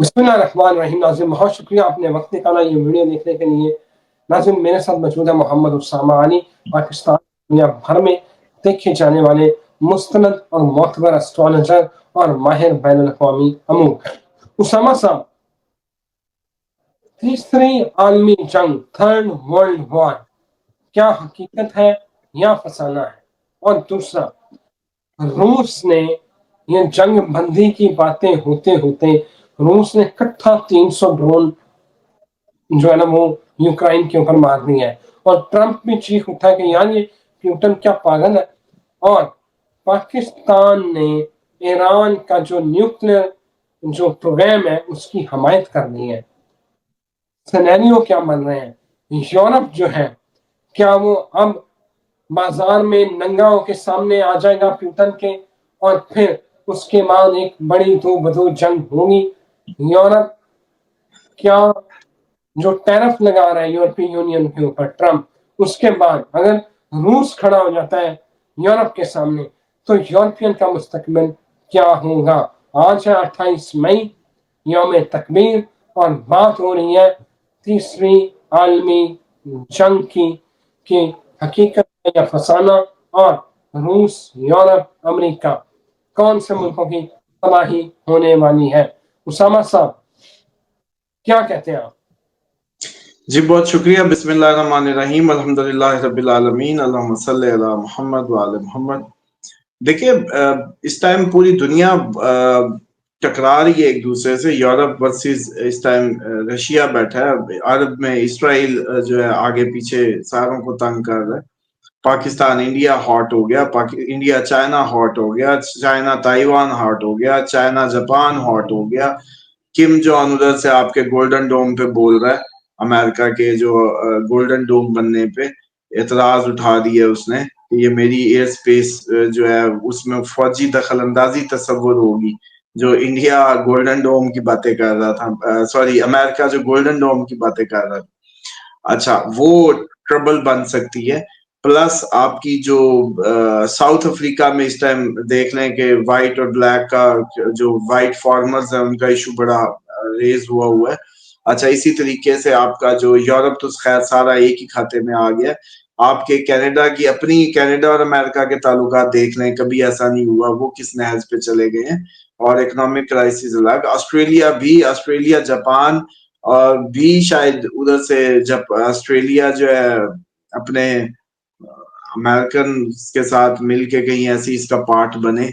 بسم اللہ الرحمن الرحیم. ناظرین بہت شکریہ آپ نے وقت نکالا یہ ویڈیو دیکھنے کے لیے. ناظرین میرے ساتھ موجود ہے محمد اسامہ علی، پاکستان دنیا بھر میں دیکھے جانے والے مستند اور معتبر اسٹرالوجر اور ماہر بین الاقوامی امور. اسامہ صاحب، تیسری عالمی جنگ تھرڈ ورلڈ وار کیا حقیقت ہے یا فسانہ ہے؟ اور دوسرا، روس نے یہ جنگ بندی کی باتیں ہوتے ہوتے روس نے کٹھا 300 ڈرون جو ہے نا وہ یوکرائن کے اوپر مار دی ہے، اور ٹرمپ بھی چیخ اٹھا کہ یار یہ پیوٹن کیا پاگل ہے. اور پاکستان نے ایران کا جو نیوکلیر جو پروگرام ہے اس کی حمایت کرنی ہے. سینیریو کیا بن رہے ہیں؟ یورپ جو ہے کیا وہ اب بازار میں ننگا ہو کے سامنے آ جائے گا پیوٹن کے، اور پھر اس کے بعد ایک بڑی دو بدو جنگ ہوگی؟ یورپ کیا جو ٹیرف لگا رہا ہے یورپی یونین کے اوپر ٹرمپ، اس کے بعد اگر روس کھڑا ہو جاتا ہے یورپ کے سامنے تو یورپین کا مستقبل کیا ہوگا؟ آج ہے 28 مئی، یوم تکبیر، اور بات ہو رہی ہے تیسری عالمی جنگ کی کہ حقیقت ہے یا فسانہ، اور روس، یورپ، امریکہ کون سے ملکوں کی تباہی ہونے والی ہے؟ اسامہ صاحب کیا کہتے ہیں آپ؟ جی بہت شکریہ. بسم اللہ الرحمن الرحیم. الحمدللہ رب العالمین. اللہم صلی علی محمد وعلی محمد. دیکھیے اس ٹائم پوری دنیا ٹکرا رہی ہے ایک دوسرے سے. یورپ ورسز اس ٹائم رشیا بیٹھا ہے. عرب میں اسرائیل جو ہے آگے پیچھے ساروں کو تنگ کر رہا ہے. پاکستان انڈیا ہاٹ ہو گیا، انڈیا چائنا ہاٹ ہو گیا، چائنا تائیوان ہاٹ ہو گیا، چائنا جاپان ہاٹ ہو گیا. کم جون ادھر سے آپ کے گولڈن ڈوم پہ بول رہا ہے، امریکہ کے جو گولڈن ڈوم بننے پہ اعتراض اٹھا دیا اس نے کہ یہ میری ایئر سپیس جو ہے اس میں فوجی دخل اندازی تصور ہوگی. جو انڈیا گولڈن ڈوم کی باتیں کر رہا تھا، سوری امریکہ جو گولڈن ڈوم کی باتیں کر رہا تھا، اچھا وہ ٹربل بن سکتی ہے. پلس آپ کی جو ساؤتھ افریقہ میں اس ٹائم دیکھ لیں کہ وائٹ اور بلیک کا جو وائٹ فارمرز ہیں ان کا ایشو بڑا ریز ہوا ہے. اچھا اسی طریقے سے آپ کا جو یورپ تو خیر سارا ایک ہی کھاتے میں آ گیا. آپ کے کینیڈا کی اپنی کینیڈا اور امریکہ کے تعلقات دیکھ لیں، کبھی ایسا نہیں ہوا، وہ کس نہج پہ چلے گئے ہیں. اور اکنامک کرائسس الگ. آسٹریلیا جاپان اور بھی شاید ادھر سے جب آسٹریلیا جو ہے اپنے امریکن کے ساتھ مل کے کہیں ایسی اس کا پارٹ بنے،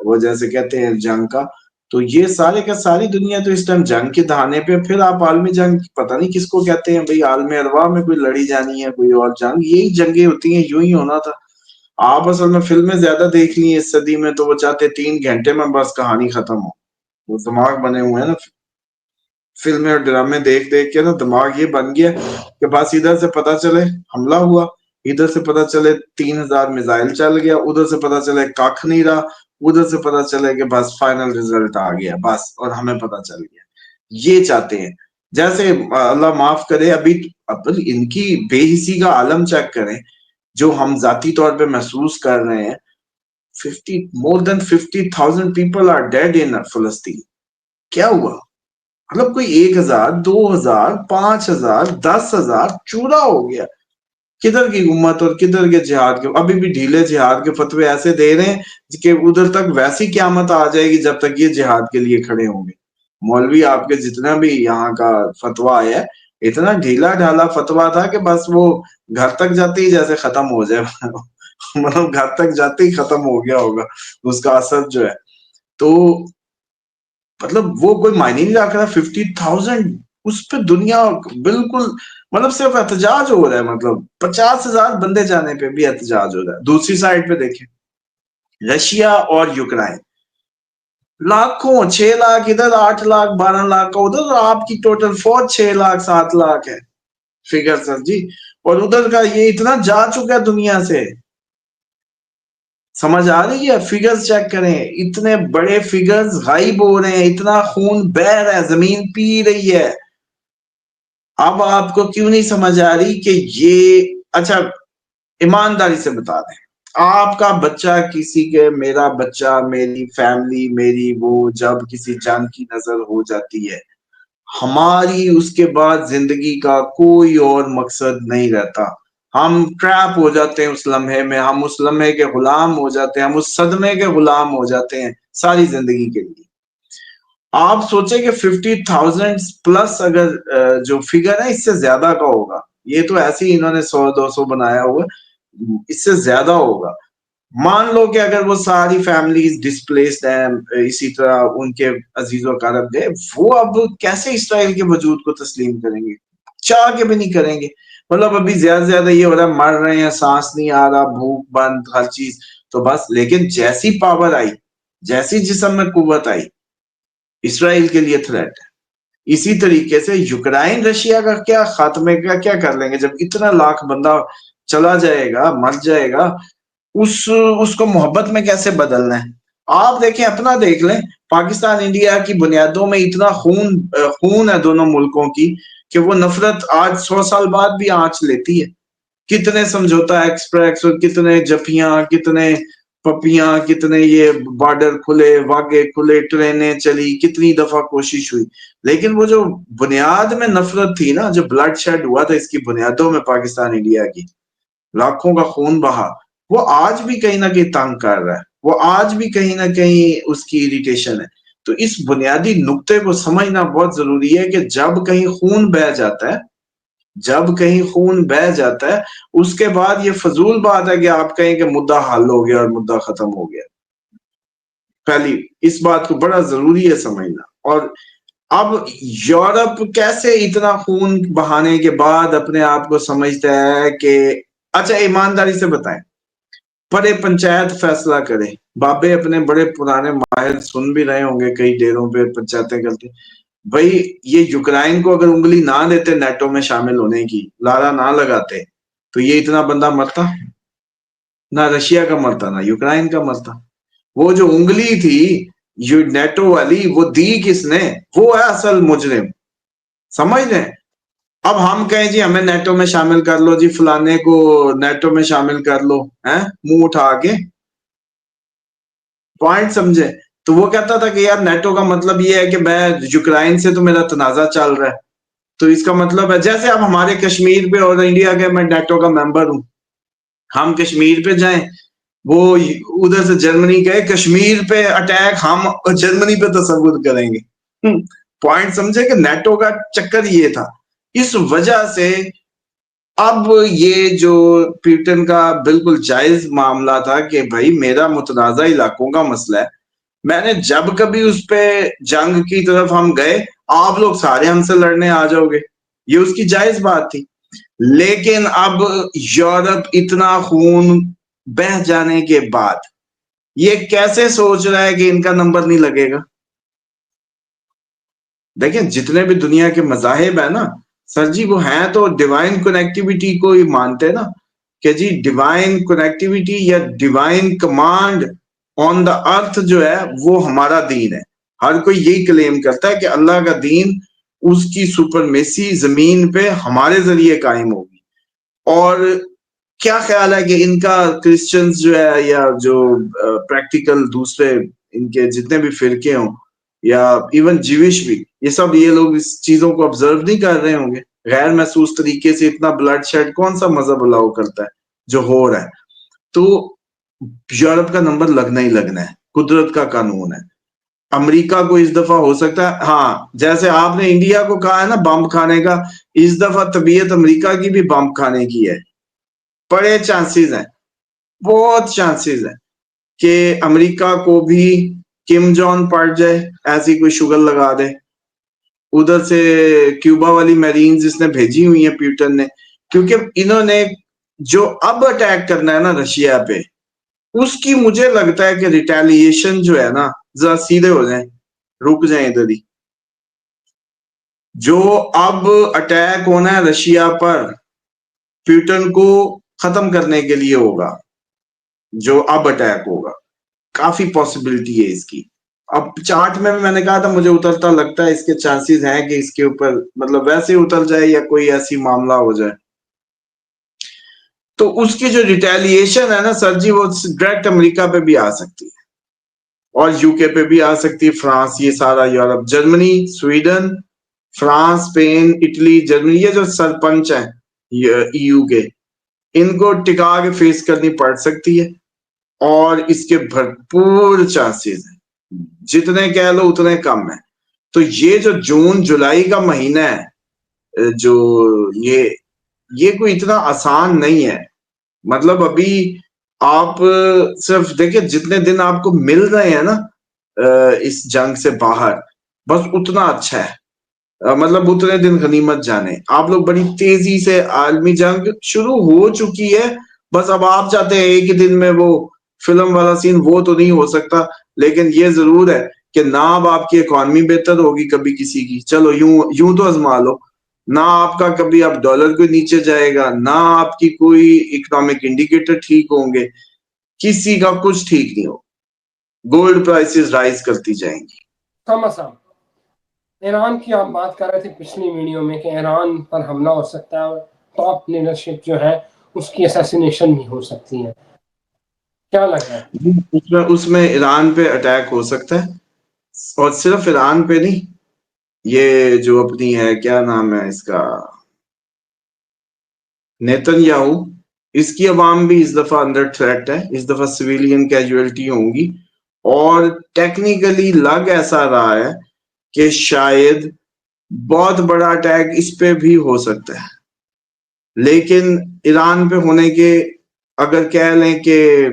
وہ جیسے کہتے ہیں جنگ کا. تو یہ سارے کا ساری دنیا تو اس ٹائم جنگ کے دہانے پہ. پھر آپ عالمی جنگ پتہ نہیں کس کو کہتے ہیں بھائی، عالم ارواح میں کوئی لڑی جانی ہے کوئی اور جنگ. یہی جنگیں ہوتی ہیں، یوں ہی ہونا تھا. آپ اصل میں فلمیں زیادہ دیکھ لی اس صدی میں تو وہ چاہتے 3 گھنٹے میں بس کہانی ختم ہو. وہ دماغ بنے ہوئے ہیں نا فلمیں اور ڈرامے دیکھ دیکھ کے، نا دماغ یہ بن گیا کہ بس ادھر سے پتہ چلے حملہ ہوا، ادھر سے پتہ چلے 3000 میزائل چل گیا، ادھر سے پتہ چلے کاکھ نہیں رہا، ادھر سے پتہ چلے کہ بس فائنل رزلٹ آ گیا بس اور ہمیں پتہ چل گیا. یہ چاہتے ہیں. جیسے اللہ معاف کرے ابھی ان کی بے حسی کا عالم چیک کریں جو ہم ذاتی طور پہ محسوس کر رہے ہیں. more than 50,000 people are dead in فلسطین. کیا ہوا؟ مطلب کوئی 1000 2000 5000 10,000 چورا ہو گیا. کدھر کی امت اور کدھر کے جہاد کے؟ ابھی بھی ڈھیلے جہاد کے فتوے ایسے دے رہے ہیں کہ ادھر تک ویسی قیامت آ جائے گی جب تک یہ جہاد کے لیے کھڑے ہوں گے. مولوی آپ کے جتنا بھی یہاں کا فتوا آیا ہے اتنا ڈھیلا ڈھالا فتوا تھا کہ بس وہ گھر تک جاتے ہی جیسے ختم ہو جائے مطلب گھر تک جاتے ہی ختم ہو گیا ہوگا اس کا اثر جو ہے. تو مطلب وہ کوئی معنی نہیں رکھ رہا. 50,000 اس پہ دنیا بالکل مطلب صرف احتجاج ہو رہا ہے. مطلب 50,000 بندے جانے پہ بھی احتجاج ہو رہا ہے. دوسری سائڈ پہ دیکھیں رشیا اور یوکرائن، لاکھوں 6 لاکھ ادھر 8 لاکھ 12 لاکھ کا ادھر، آپ کی ٹوٹل فوج 6 لاکھ 7 لاکھ ہے فگر سر جی. اور ادھر کا یہ اتنا جا چکا ہے دنیا سے. سمجھ آ رہی ہے؟ فگرز چیک کریں، اتنے بڑے فگرز غائب ہو رہے ہیں، اتنا خون بہ رہا ہے، زمین پی رہی ہے. اب آپ کو کیوں نہیں سمجھ آ رہی کہ یہ اچھا ایمانداری سے بتا دیں آپ کا بچہ کسی کے، میرا بچہ، میری فیملی، میری وہ جب کسی جنگ کی نظر ہو جاتی ہے، ہماری اس کے بعد زندگی کا کوئی اور مقصد نہیں رہتا. ہم ٹریپ ہو جاتے ہیں اس لمحے میں، ہم اس لمحے کے غلام ہو جاتے ہیں، ہم اس صدمے کے غلام ہو جاتے ہیں ساری زندگی کے لیے. آپ سوچیں کہ 50,000 پلس اگر جو فگر ہے اس سے زیادہ کا ہوگا. یہ تو ایسے ہی انہوں نے 100-200 بنایا ہوا، اس سے زیادہ ہوگا. مان لو کہ اگر وہ ساری فیملیز ڈسپلیسڈ ہیں، اسی طرح ان کے عزیز و اقارب گئے، وہ اب کیسے اسرائیل کے وجود کو تسلیم کریں گے؟ چاہ کے بھی نہیں کریں گے. مطلب ابھی زیادہ سے زیادہ یہ ہو رہا ہے، مر رہے ہیں، سانس نہیں آ رہا، بھوک بند، ہر چیز تو بس. لیکن جیسی پاور آئی، جیسی جسم میں قوت آئی، اسرائیل کے لیے تھریٹ ہے. اسی طریقے سے یوکرائن رشیا کا کیا خاتمے کا کیا کر لیں گے جب اتنا لاکھ بندہ چلا جائے گا، مر جائے گا؟ اس کو محبت میں کیسے بدلنا ہے؟ آپ دیکھیں، اپنا دیکھ لیں. پاکستان انڈیا کی بنیادوں میں اتنا خون ہے دونوں ملکوں کی کہ وہ نفرت آج 100 سال بعد بھی آنچ لیتی ہے. کتنے سمجھوتا ایکسپریس اور کتنے جفیاں، کتنے پپیاں، کتنے یہ بارڈر کھلے، واگے کھلے، ٹرینیں چلی، کتنی دفعہ کوشش ہوئی. لیکن وہ جو بنیاد میں نفرت تھی نا، جو بلڈ شیڈ ہوا تھا اس کی بنیادوں میں پاکستان انڈیا کی، لاکھوں کا خون بہا، وہ آج بھی کہیں نہ کہیں تنگ کر رہا ہے، وہ آج بھی کہیں نہ کہیں اس کی اریٹیشن ہے. تو اس بنیادی نقطے کو سمجھنا بہت ضروری ہے کہ جب کہیں خون بہہ جاتا ہے، جب کہیں خون بہہ جاتا ہے، اس کے بعد یہ فضول بات ہے کہ آپ کہیں کہ مدعا حل ہو گیا اور مدعا ختم ہو گیا. پہلی اس بات کو بڑا ضروری ہے سمجھنا. اور اب یورپ کیسے اتنا خون بہانے کے بعد اپنے آپ کو سمجھتا ہے کہ اچھا ایمانداری سے بتائیں، بڑے پنچایت فیصلہ کرے، بابے اپنے بڑے پرانے ماہر سن بھی رہے ہوں گے، کئی ڈیروں پہ پنچایتیں کرتے، بھائی یہ یوکرائن کو اگر انگلی نہ دیتے نیٹو میں شامل ہونے کی، لارا نہ لگاتے، تو یہ اتنا بندہ مرتا؟ نہ رشیا کا مرتا، نہ یوکرائن کا مرتا. وہ جو انگلی تھی نیٹو والی، وہ دی کس نے؟ وہ ہے اصل مجرم. سمجھ لیں. اب ہم کہیں جی ہمیں نیٹو میں شامل کر لو، جی فلانے کو نیٹو میں شامل کر لو، منہ اٹھا کے پوائنٹ سمجھے. تو وہ کہتا تھا کہ یار نیٹو کا مطلب یہ ہے کہ میں یوکرائن سے تو میرا تنازع چل رہا ہے، تو اس کا مطلب ہے جیسے اب ہمارے کشمیر پہ اور انڈیا کے میں نیٹو کا ممبر ہوں، ہم کشمیر پہ جائیں، وہ ادھر سے جرمنی گئے، کشمیر پہ اٹیک ہم جرمنی پہ تصور کریں گے. پوائنٹ سمجھے کہ نیٹو کا چکر یہ تھا. اس وجہ سے اب یہ جو پیوٹن کا بالکل جائز معاملہ تھا کہ بھائی میرا متنازع علاقوں کا مسئلہ ہے، میں نے جب کبھی اس پہ جنگ کی طرف ہم گئے، آپ لوگ سارے ہم سے لڑنے آ جاؤ گے، یہ اس کی جائز بات تھی. لیکن اب یورپ اتنا خون بہ جانے کے بعد یہ کیسے سوچ رہا ہے کہ ان کا نمبر نہیں لگے گا؟ دیکھیں جتنے بھی دنیا کے مذاہب ہیں نا سر جی، وہ ہیں تو ڈیوائن کنیکٹیوٹی کو ہی مانتے نا، کہ جی ڈیوائن کنیکٹیوٹی یا ڈیوائن کمانڈ آن دا ارتھ جو ہے وہ ہمارا دین ہے. ہر کوئی یہی کلیم کرتا ہے کہ اللہ کا دین، اس کی سپرمیسی زمین پہ ہمارے ذریعے قائم ہوگی. اور کیا خیال ہے کہ ان کا کرسچنز جو ہے یا جو پریکٹیکل دوسرے ان کے جتنے بھی فرقے ہوں یا ایون جیوش بھی، یہ سب یہ لوگ اس چیزوں کو آبزرو نہیں کر رہے ہوں گے؟ غیر محسوس طریقے سے اتنا بلڈ شیڈ کون سا مذہب الاؤ کرتا ہے جو ہو رہا ہے؟ تو یورپ کا نمبر لگنا ہی لگنا ہے، قدرت کا قانون ہے. امریکہ کو اس دفعہ ہو سکتا ہے، ہاں جیسے آپ نے انڈیا کو کہا ہے نا بم کھانے کا، اس دفعہ طبیعت امریکہ کی بھی بم کھانے کی ہے. بڑے چانسز ہیں، بہت چانسز ہیں کہ امریکہ کو بھی کم جون پڑ جائے، ایسی کوئی شگر لگا دے. ادھر سے کیوبا والی میرینز اس نے بھیجی ہوئی ہیں پیوٹن نے، کیونکہ انہوں نے جو اب اٹیک کرنا ہے نا رشیا پہ، اس کی مجھے لگتا ہے کہ ریٹیلیشن جو ہے نا، ذرا سیدھے ہو جائیں، رک جائیں ادھر ہی. جو اب اٹیک ہونا ہے رشیا پر، پیوٹن کو ختم کرنے کے لیے ہوگا. جو اب اٹیک ہوگا کافی پاسبلٹی ہے اس کی. اب چارٹ میں نے کہا تھا مجھے اترتا لگتا ہے اس کے چانسز ہیں کہ اس کے اوپر مطلب ویسے اتر جائے یا کوئی ایسی معاملہ ہو جائے. تو اس کی جو ریٹیلیشن ہے نا سر جی، وہ ڈائریکٹ امریکہ پہ بھی آ سکتی ہے اور یو کے پہ بھی آ سکتی ہے، فرانس، یہ سارا Europe, Germany, Sweden, France, Spain, Italy, Germany, یہ جو سرپنچ ہیں ای یو کے، ان کو ٹکا کے فیس کرنی پڑ سکتی ہے، اور اس کے بھرپور چانسز ہیں، جتنے کہہ لو اتنے کم ہیں۔ تو یہ جو جون جولائی کا مہینہ ہے، جو یہ کوئی اتنا آسان نہیں ہے، مطلب ابھی آپ صرف دیکھیں جتنے دن آپ کو مل رہے ہیں نا اس جنگ سے باہر، بس اتنا اچھا ہے، مطلب اتنے دن غنیمت جانے۔ آپ لوگ بڑی تیزی سے، عالمی جنگ شروع ہو چکی ہے، بس اب آپ چاہتے ہیں ایک ہی دن میں وہ فلم والا سین، وہ تو نہیں ہو سکتا، لیکن یہ ضرور ہے کہ نہ اب آپ کی اکانومی بہتر ہوگی کبھی کسی کی، چلو یوں تو آزما لو، نہ آپ کا کبھی اب ڈالر کوئی نیچے جائے گا، نہ آپ کی کوئی اکنامک انڈیکیٹر ٹھیک ہوں گے، کسی کا کچھ ٹھیک نہیں ہو، گولڈ پرائسز رائز کرتی جائیں گی۔ صاحب ایران کی آپ بات کر رہے تھے پچھلی ویڈیو میں کہ ایران پر حملہ ہو سکتا ہے اور ٹاپ لیڈرشپ جو ہے اس کی اسیسینیشن بھی ہو سکتی ہے، کیا لگ رہا ہے؟ اس میں ایران پہ اٹیک ہو سکتا ہے، اور صرف ایران پہ نہیں، یہ جو اپنی ہے، کیا نام ہے اس کا، نیتن یاہو، اس کی عوام بھی اس دفعہ انڈر تھریٹ ہے، اس دفعہ سویلین کیجویلٹی ہوں گی، اور ٹیکنیکلی لگ ایسا رہا ہے کہ شاید بہت بڑا اٹیک اس پہ بھی ہو سکتا ہے، لیکن ایران پہ ہونے کے اگر کہہ لیں کہ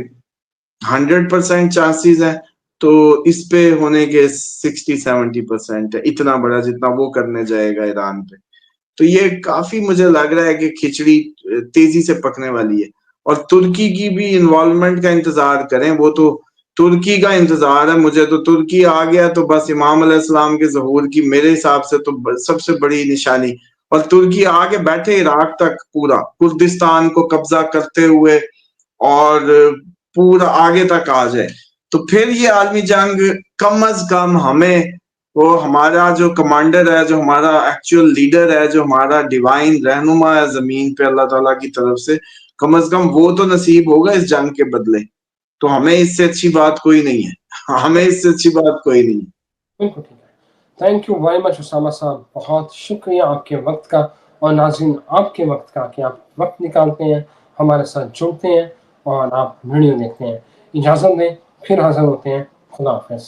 100% چانسز ہیں، تو اس پہ ہونے کے 60-70% ہے، اتنا بڑا جتنا وہ کرنے جائے گا ایران پہ۔ تو یہ کافی مجھے لگ رہا ہے کہ کھچڑی تیزی سے پکنے والی ہے، اور ترکی کی بھی انوالومنٹ کا انتظار کریں، وہ تو ترکی کا انتظار ہے مجھے، تو ترکی آ گیا تو بس امام علیہ السلام کے ظہور کی میرے حساب سے تو سب سے بڑی نشانی، اور ترکی آگے بیٹھے عراق تک، پورا کردستان کو قبضہ کرتے ہوئے اور پورا آگے تک آ جائے، تو پھر یہ عالمی جنگ کم از کم ہمیں، وہ ہمارا جو کمانڈر ہے، جو ہمارا ایکچوئل لیڈر ہے، جو ہمارا ڈیوائن رہنما ہے زمین پہ اللہ تعالیٰ کی طرف سے، کم از کم وہ تو نصیب ہوگا اس جنگ کے بدلے، تو ہمیں اس سے اچھی بات کوئی نہیں ہے، ہمیں اس سے اچھی بات کوئی نہیں ہے۔ بالکل ٹھیک ہے، thank you very much Osama صاحب، بہت شکریہ آپ کے وقت کا، اور ناظرین آپ کے وقت کا کہ آپ وقت نکالتے ہیں، ہمارے ساتھ جڑتے ہیں اور آپ ویڈیو دیکھتے ہیں۔ اجازت دیں، پھر حاضر ہوتے ہیں، خدا حافظ۔